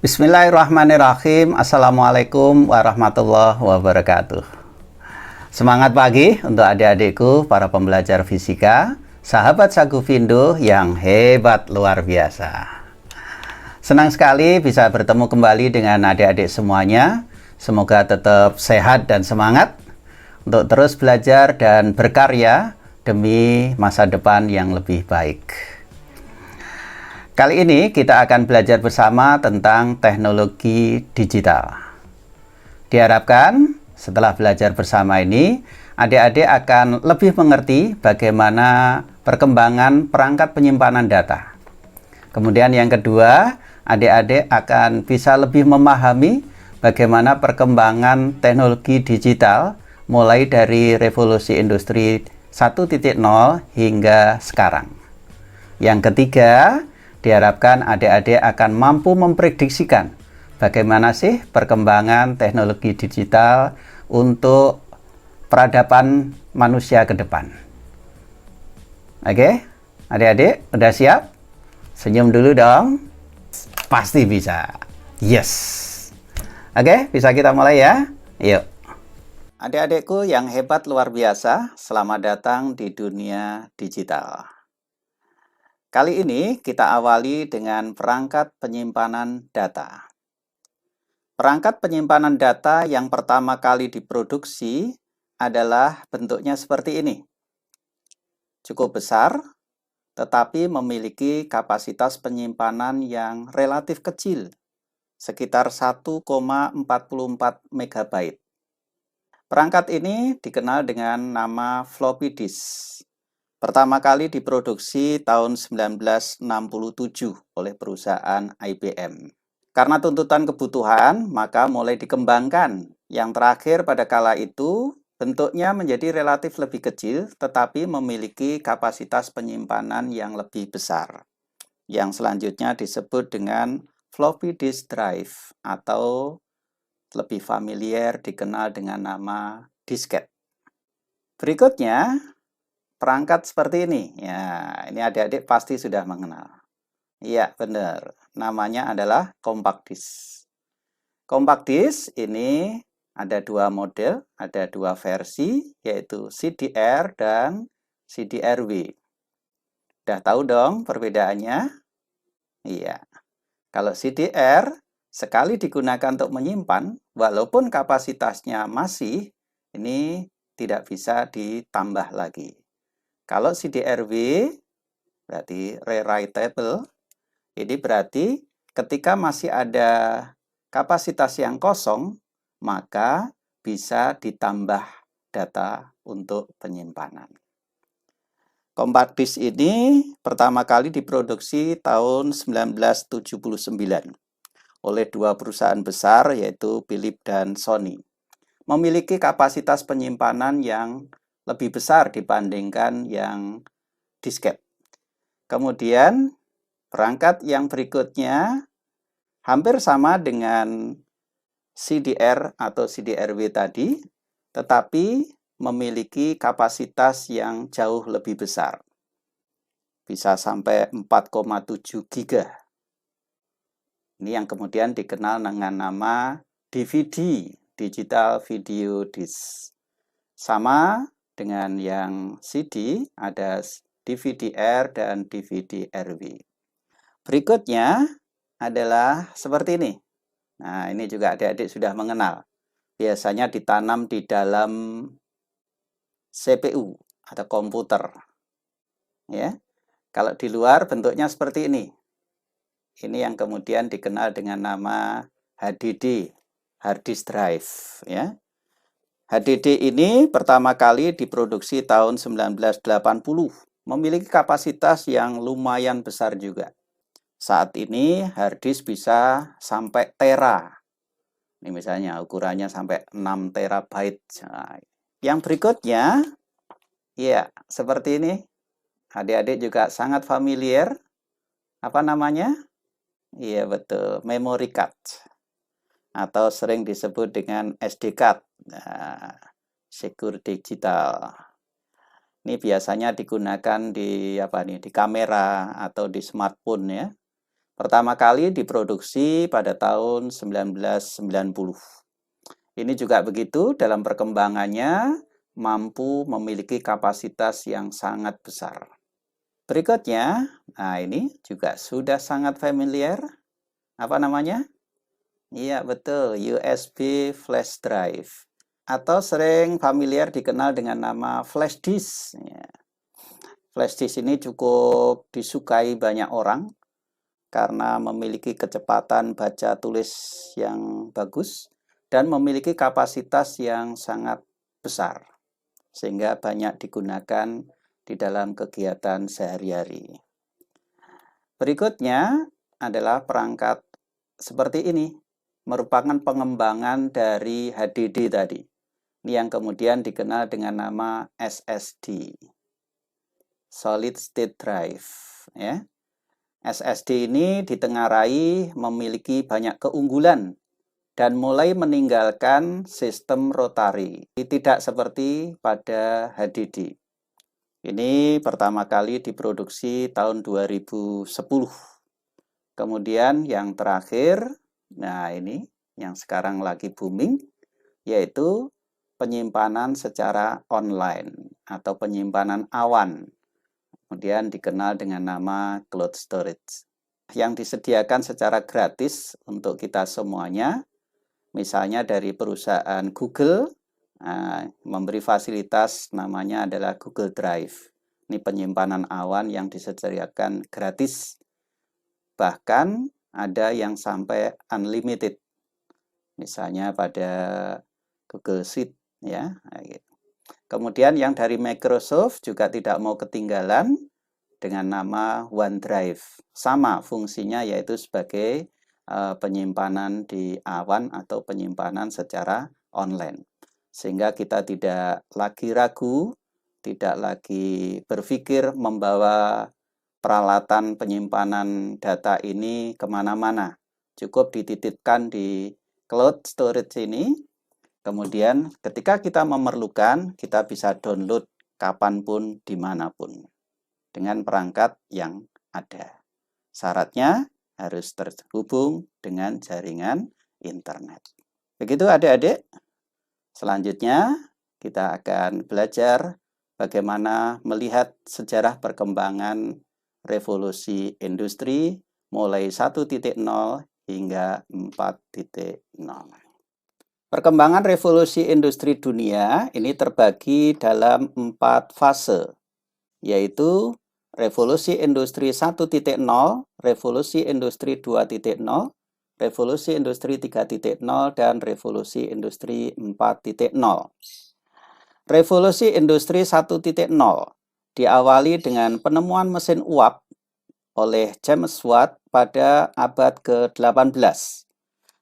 Bismillahirrahmanirrahim. Assalamualaikum warahmatullahi wabarakatuh. Semangat pagi untuk adik-adikku, para pembelajar fisika, sahabat Sagu Findo yang hebat luar biasa. Senang sekali bisa bertemu kembali dengan adik-adik semuanya. Semoga tetap sehat dan semangat untuk terus belajar dan berkarya demi masa depan yang lebih baik. Kali ini kita akan belajar bersama tentang teknologi digital. Diharapkan setelah belajar bersama ini, adik-adik akan lebih mengerti bagaimana perkembangan perangkat penyimpanan data. Kemudian yang kedua, adik-adik akan bisa lebih memahami bagaimana perkembangan teknologi digital mulai dari revolusi industri 1.0 hingga sekarang. Yang ketiga, diharapkan adik-adik akan mampu memprediksikan bagaimana sih perkembangan teknologi digital untuk peradaban manusia ke depan. Oke, adik-adik udah siap? Senyum dulu dong. Pasti bisa. Yes. Oke, bisa kita mulai ya? Yuk. Adik-adikku yang hebat luar biasa, selamat datang di dunia digital. Kali ini kita awali dengan perangkat penyimpanan data. Perangkat penyimpanan data yang pertama kali diproduksi adalah bentuknya seperti ini. Cukup besar, tetapi memiliki kapasitas penyimpanan yang relatif kecil, sekitar 1,44 MB. Perangkat ini dikenal dengan nama floppy disk. Pertama kali diproduksi tahun 1967 oleh perusahaan IBM. Karena tuntutan kebutuhan, maka mulai dikembangkan. Yang terakhir pada kala itu, bentuknya menjadi relatif lebih kecil, tetapi memiliki kapasitas penyimpanan yang lebih besar. Yang selanjutnya disebut dengan floppy disk drive, atau lebih familiar dikenal dengan nama disket. Berikutnya, perangkat seperti ini. Ya, ini adik-adik pasti sudah mengenal. Iya, benar. Namanya adalah compact disk. Compact disk ini ada dua model, ada dua versi, yaitu CDR dan CDRW. Udah tahu dong perbedaannya? Iya. Kalau CDR, sekali digunakan untuk menyimpan, walaupun kapasitasnya masih, ini tidak bisa ditambah lagi. Kalau CDRW berarti rewritable, ini berarti ketika masih ada kapasitas yang kosong, maka bisa ditambah data untuk penyimpanan. Compact disk ini pertama kali diproduksi tahun 1979 oleh dua perusahaan besar yaitu Philips dan Sony. Memiliki kapasitas penyimpanan yang lebih besar dibandingkan yang disket. Kemudian perangkat yang berikutnya hampir sama dengan CDR atau CDRW tadi, tetapi memiliki kapasitas yang jauh lebih besar. Bisa sampai 4,7 GB. Ini yang kemudian dikenal dengan nama DVD, Digital Video Disc. Sama dengan yang CD, ada DVD-R dan DVD-RW. Berikutnya adalah seperti ini. Nah, ini juga adik-adik sudah mengenal. Biasanya ditanam di dalam CPU atau komputer. Ya. Kalau di luar bentuknya seperti ini. Ini yang kemudian dikenal dengan nama HDD, hard disk drive, ya. HDD ini pertama kali diproduksi tahun 1980, memiliki kapasitas yang lumayan besar juga. Saat ini hard disk bisa sampai tera. Ini misalnya ukurannya sampai 6 terabyte. Nah, yang berikutnya, ya seperti ini. Adik-adik juga sangat familiar. Apa namanya? Iya betul, memory card. Atau sering disebut dengan SD card. Nah, secure digital. Ini biasanya digunakan di di kamera atau di smartphone ya. Pertama kali diproduksi pada tahun 1990. Ini juga begitu, dalam perkembangannya mampu memiliki kapasitas yang sangat besar. Berikutnya, nah ini juga sudah sangat familiar. Apa namanya? Iya, betul, USB flash drive. Atau sering familiar dikenal dengan nama flash disk. Ya. Flash disk ini cukup disukai banyak orang karena memiliki kecepatan baca tulis yang bagus dan memiliki kapasitas yang sangat besar, sehingga banyak digunakan di dalam kegiatan sehari-hari. Berikutnya adalah perangkat seperti ini, merupakan pengembangan dari HDD tadi. Ini yang kemudian dikenal dengan nama SSD, Solid State Drive. Ya. SSD ini ditengarai memiliki banyak keunggulan dan mulai meninggalkan sistem rotari, tidak seperti pada HDD. Ini pertama kali diproduksi tahun 2010. Kemudian yang terakhir, nah ini yang sekarang lagi booming, yaitu penyimpanan secara online atau penyimpanan awan. Kemudian dikenal dengan nama cloud storage. Yang disediakan secara gratis untuk kita semuanya, misalnya dari perusahaan Google, memberi fasilitas namanya adalah Google Drive. Ini penyimpanan awan yang disediakan gratis. Bahkan ada yang sampai unlimited. Misalnya pada Google Sheet ya. Kemudian yang dari Microsoft juga tidak mau ketinggalan dengan nama OneDrive. Sama fungsinya, yaitu sebagai penyimpanan di awan atau penyimpanan secara online. Sehingga kita tidak lagi ragu, tidak lagi berpikir membawa peralatan penyimpanan data ini kemana-mana. Cukup dititipkan di cloud storage ini. Kemudian ketika kita memerlukan, kita bisa download kapanpun, dimanapun, dengan perangkat yang ada. Syaratnya harus terhubung dengan jaringan internet. Begitu adik-adik. Selanjutnya kita akan belajar bagaimana melihat sejarah perkembangan revolusi industri mulai 1.0 hingga 4.0. Perkembangan revolusi industri dunia ini terbagi dalam 4 fase, yaitu revolusi industri 1.0, revolusi industri 2.0, revolusi industri 3.0, dan revolusi industri 4.0. Revolusi industri 1.0 diawali dengan penemuan mesin uap oleh James Watt pada abad ke-18.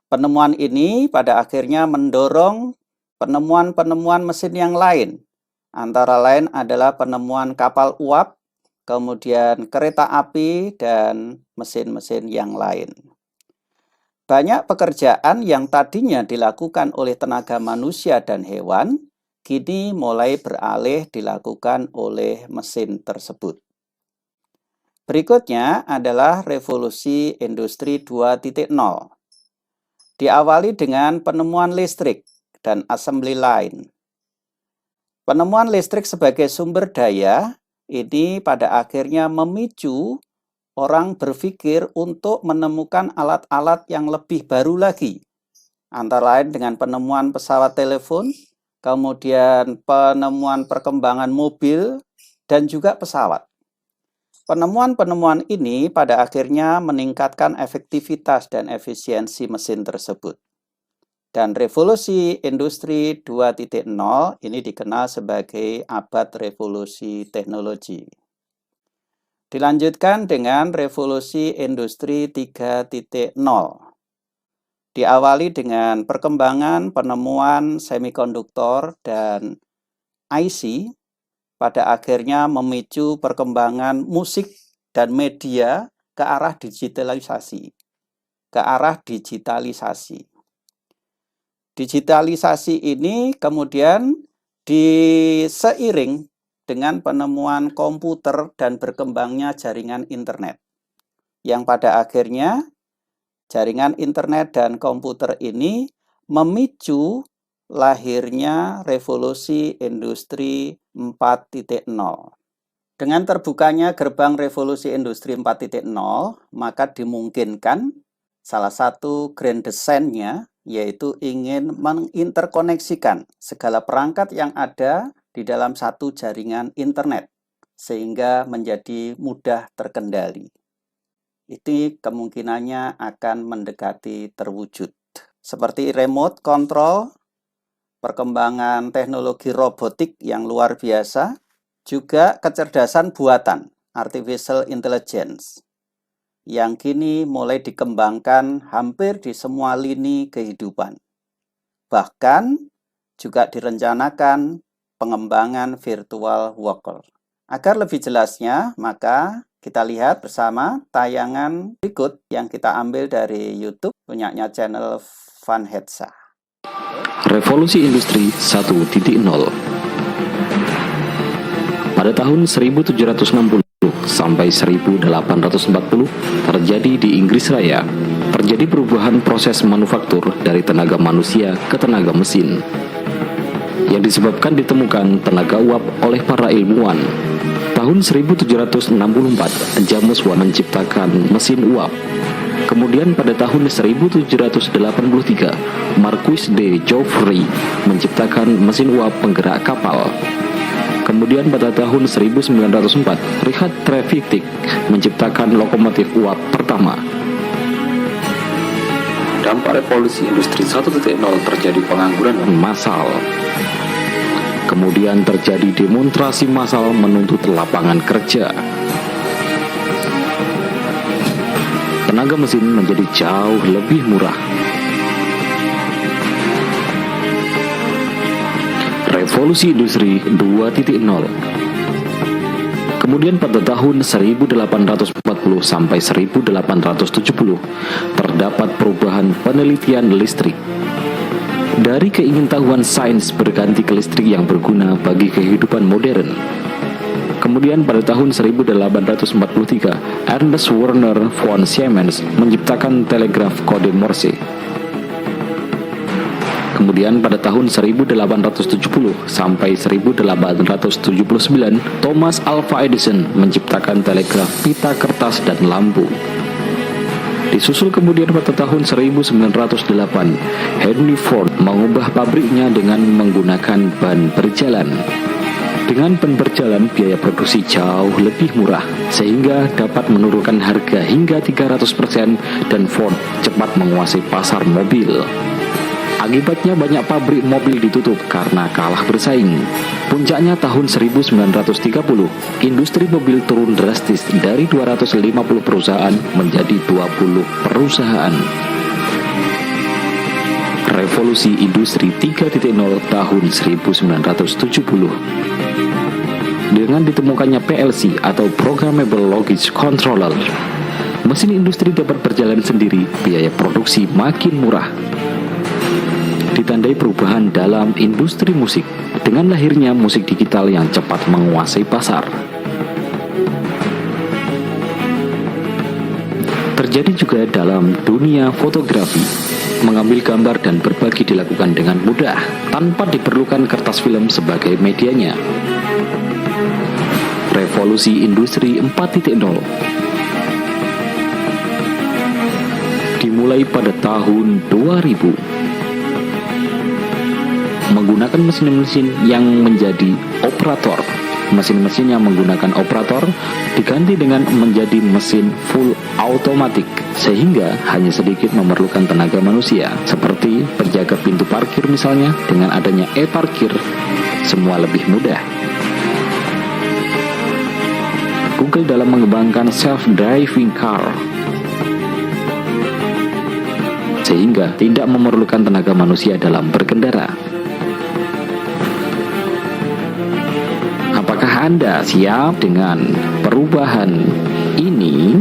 Penemuan ini pada akhirnya mendorong penemuan-penemuan mesin yang lain. Antara lain adalah penemuan kapal uap, kemudian kereta api, dan mesin-mesin yang lain. Banyak pekerjaan yang tadinya dilakukan oleh tenaga manusia dan hewan, kini mulai beralih dilakukan oleh mesin tersebut. Berikutnya adalah revolusi industri 2.0. Diawali dengan penemuan listrik dan assembly line. Penemuan listrik sebagai sumber daya ini pada akhirnya memicu orang berpikir untuk menemukan alat-alat yang lebih baru lagi. Antara lain dengan penemuan pesawat telepon, kemudian penemuan perkembangan mobil, dan juga pesawat. Penemuan-penemuan ini pada akhirnya meningkatkan efektivitas dan efisiensi mesin tersebut. Dan revolusi industri 2.0 ini dikenal sebagai abad revolusi teknologi. Dilanjutkan dengan revolusi industri 3.0. Diawali dengan perkembangan penemuan semikonduktor dan IC, pada akhirnya memicu perkembangan musik dan media ke arah digitalisasi. Digitalisasi ini kemudian seiring dengan penemuan komputer dan berkembangnya jaringan internet. yang pada akhirnya jaringan internet dan komputer ini memicu lahirnya revolusi industri 4.0. Dengan terbukanya gerbang revolusi industri 4.0, maka dimungkinkan salah satu grand design-nya yaitu ingin menginterkoneksikan segala perangkat yang ada di dalam satu jaringan internet sehingga menjadi mudah terkendali. Itu kemungkinannya akan mendekati terwujud. Seperti remote control, perkembangan teknologi robotik yang luar biasa, juga kecerdasan buatan, artificial intelligence, yang kini mulai dikembangkan hampir di semua lini kehidupan. Bahkan juga direncanakan pengembangan virtual worker. Agar lebih jelasnya, maka kita lihat bersama tayangan berikut yang kita ambil dari YouTube punyanya channel Van Hetsa. Revolusi Industri 1.0. Pada tahun 1760 sampai 1840 terjadi di Inggris Raya. Terjadi perubahan proses manufaktur dari tenaga manusia ke tenaga mesin yang disebabkan ditemukan tenaga uap oleh para ilmuwan. Tahun 1764, James Watt menciptakan mesin uap. Kemudian pada tahun 1783, Marquis de Joffre menciptakan mesin uap penggerak kapal. Kemudian pada tahun 1904, Richard Trevithick menciptakan lokomotif uap pertama. Dampak revolusi industri 1.0 terjadi pengangguran massal. Kemudian terjadi demonstrasi massal menuntut lapangan kerja. Tenaga mesin menjadi jauh lebih murah. Revolusi Industri 2.0. Kemudian pada tahun 1840 sampai 1870 terdapat perubahan penelitian listrik. Dari keingintahuan sains berganti ke listrik yang berguna bagi kehidupan modern. Kemudian pada tahun 1843, Ernest Werner von Siemens menciptakan telegraf kode Morse. Kemudian pada tahun 1870 sampai 1879, Thomas Alva Edison menciptakan telegraf pita kertas dan lampu. Disusul kemudian pada tahun 1908, Henry Ford mengubah pabriknya dengan menggunakan ban berjalan. Dengan ban berjalan, biaya produksi jauh lebih murah, sehingga dapat menurunkan harga hingga 300% dan Ford cepat menguasai pasar mobil. Akibatnya banyak pabrik mobil ditutup karena kalah bersaing. Puncaknya tahun 1930, industri mobil turun drastis dari 250 perusahaan menjadi 20 perusahaan. Revolusi Industri 3.0 tahun 1970. Dengan ditemukannya PLC atau Programmable Logic Controller, mesin industri dapat berjalan sendiri, biaya produksi makin murah. Ditandai perubahan dalam industri musik dengan lahirnya musik digital yang cepat menguasai pasar. Terjadi juga dalam dunia fotografi. Mengambil gambar dan berbagi dilakukan dengan mudah tanpa diperlukan kertas film sebagai medianya. Revolusi Industri 4.0 dimulai pada tahun 2000. Menggunakan mesin-mesin yang menjadi operator. Mesin-mesin yang menggunakan operator diganti dengan menjadi mesin full automatic, sehingga hanya sedikit memerlukan tenaga manusia, seperti penjaga pintu parkir misalnya. Dengan adanya e-parkir, semua lebih mudah. Google dalam mengembangkan self-driving car, sehingga tidak memerlukan tenaga manusia dalam berkendara. Apakah Anda siap dengan perubahan ini?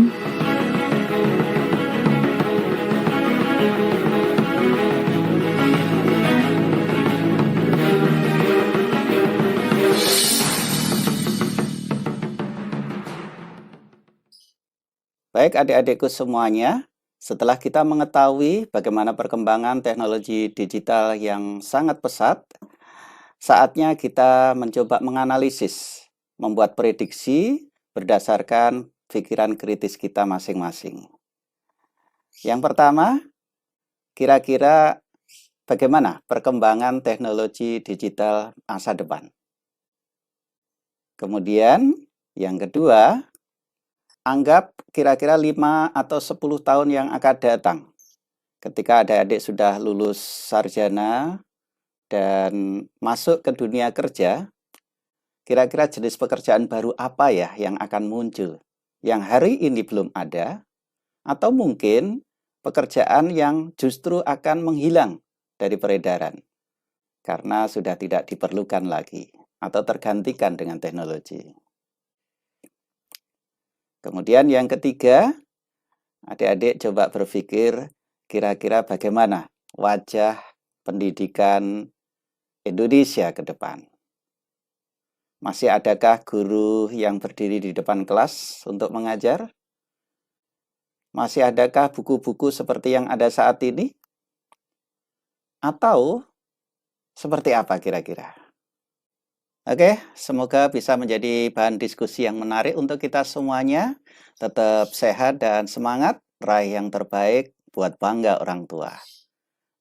Baik adik-adikku semuanya, setelah kita mengetahui bagaimana perkembangan teknologi digital yang sangat pesat, saatnya kita mencoba menganalisis, membuat prediksi berdasarkan pikiran kritis kita masing-masing. Yang pertama, kira-kira bagaimana perkembangan teknologi digital masa depan? Kemudian, yang kedua, anggap kira-kira 5 atau 10 tahun yang akan datang. Ketika adik-adik sudah lulus sarjana dan masuk ke dunia kerja, kira-kira jenis pekerjaan baru apa ya yang akan muncul? Yang hari ini belum ada, atau mungkin pekerjaan yang justru akan menghilang dari peredaran karena sudah tidak diperlukan lagi atau tergantikan dengan teknologi. Kemudian yang ketiga, adik-adik coba berpikir kira-kira bagaimana wajah pendidikan Indonesia ke depan. Masih adakah guru yang berdiri di depan kelas untuk mengajar? Masih adakah buku-buku seperti yang ada saat ini? Atau seperti apa kira-kira? Oke, semoga bisa menjadi bahan diskusi yang menarik untuk kita semuanya. Tetap sehat dan semangat, raih yang terbaik buat bangga orang tua.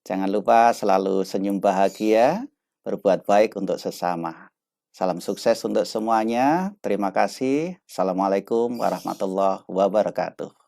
Jangan lupa selalu senyum bahagia, berbuat baik untuk sesama. Salam sukses untuk semuanya. Terima kasih. Assalamualaikum warahmatullahi wabarakatuh.